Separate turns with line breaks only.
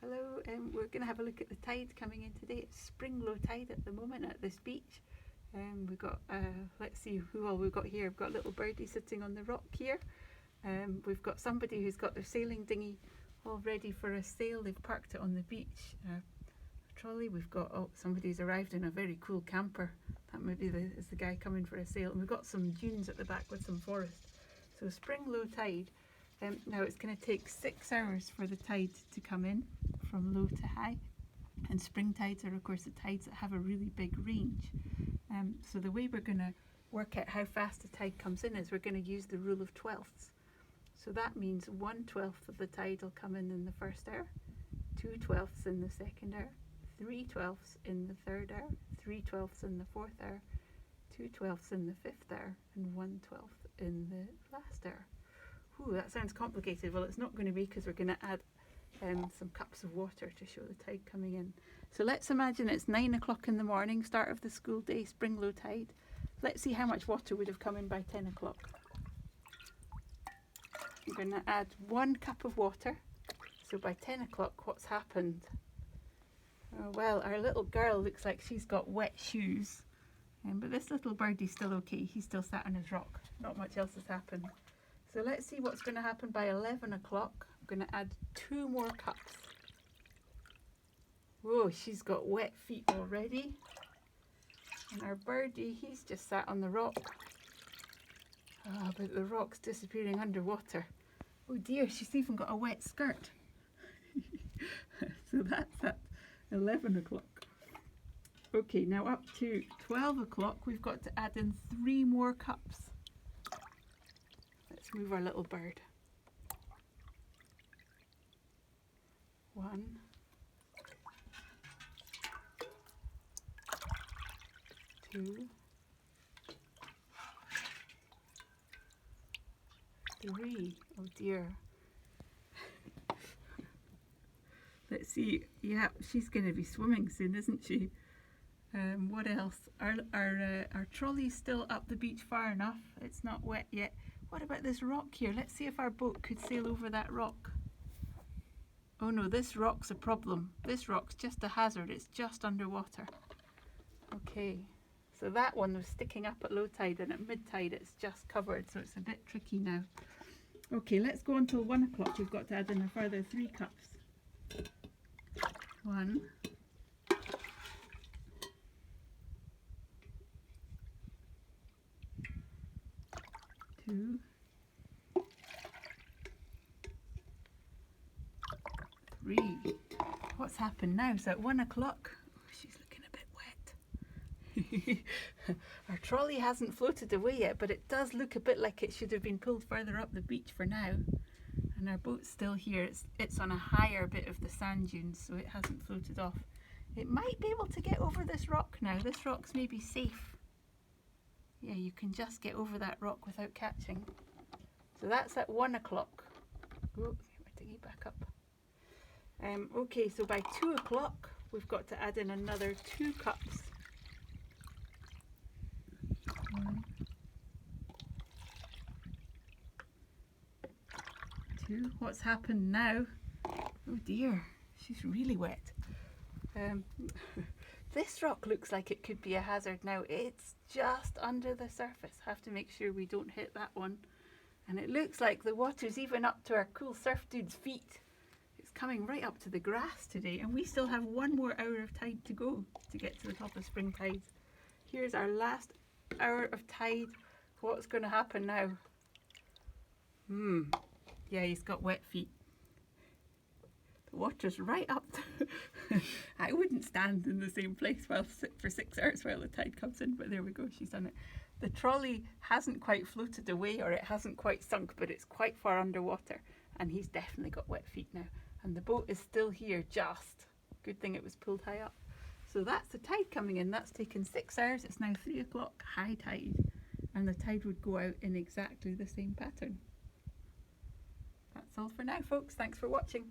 Hello, we're going to have a look at the tide coming in today. It's spring low tide at the moment at this beach. We've got, let's see who all we've got here. We've got little birdie sitting on the rock here. We've got somebody who's got their sailing dinghy all ready for a sail. They've parked it on the beach. A trolley. We've got somebody who's arrived in a very cool camper. That maybe is the guy coming for a sail. And we've got some dunes at the back with some forest. So spring low tide. Now it's going to take 6 hours for the tide to come in from low to high, and spring tides are of course the tides that have a really big range. So the way we're going to work out how fast the tide comes in is we're going to use the rule of twelfths. So that means 1/12 of the tide will come in the first hour, 2/12 in the second hour, 3/12 in the third hour, 3/12 in the fourth hour, 2/12 in the fifth hour, and 1/12 in the last hour. Ooh, that sounds complicated. Well, it's not going to be, because we're going to add some cups of water to show the tide coming in. So let's imagine it's 9 o'clock in the morning, start of the school day, spring low tide. Let's see how much water would have come in by 10 o'clock. I'm going to add 1 cup of water. So by 10 o'clock, what's happened? Oh, well, our little girl looks like she's got wet shoes. But this little birdie's still okay. He's still sat on his rock. Not much else has happened. So let's see what's going to happen by 11 o'clock. I'm going to add 2 more cups. Whoa, she's got wet feet already. And our birdie, he's just sat on the rock. Oh, but the rock's disappearing underwater. Oh dear, she's even got a wet skirt. So that's at 11 o'clock. Okay, now up to 12 o'clock, we've got to add in 3 more cups. Let's move our little bird. 1, 2, 3. Oh dear. Let's see. Yeah, she's going to be swimming soon, isn't she? What else? Our trolley's still up the beach far enough. It's not wet yet. What about this rock here? Let's see if our boat could sail over that rock. Oh no, this rock's a problem. This rock's just a hazard. It's just underwater. Okay, so that one was sticking up at low tide, and at mid tide it's just covered, so it's a bit tricky now. Okay, let's go until 1 o'clock. We've got to add in a further 3 cups. 1, 2, 3. What's happened now? So at 1 o'clock, oh, she's looking a bit wet. Our trolley hasn't floated away yet, but it does look a bit like it should have been pulled further up the beach for now. And our boat's still here. It's on a higher bit of the sand dunes, so it hasn't floated off. It might be able to get over this rock now. This rock's maybe safe. Yeah, you can just get over that rock without catching. So that's at 1 o'clock. Oh, get my dinghy back up. Okay, so by 2 o'clock, we've got to add in another 2 cups. 1, 2. What's happened now? Oh dear, she's really wet. This rock looks like it could be a hazard now. It's just under the surface. Have to make sure we don't hit that one. And it looks like the water's even up to our cool surf dude's feet. It's coming right up to the grass today, and we still have 1 more hour of tide to go to get to the top of spring tides. Here's our last hour of tide. What's going to happen now? Yeah, he's got wet feet. The water's right up to I wouldn't stand in the same place for 6 hours while the tide comes in, but there we go, she's done it. The trolley hasn't quite floated away, or it hasn't quite sunk, but it's quite far underwater, and he's definitely got wet feet now. And the boat is still here, just. Good thing it was pulled high up. So that's the tide coming in. That's taken 6 hours. It's now 3 o'clock, high tide, and the tide would go out in exactly the same pattern. That's all for now, folks. Thanks for watching.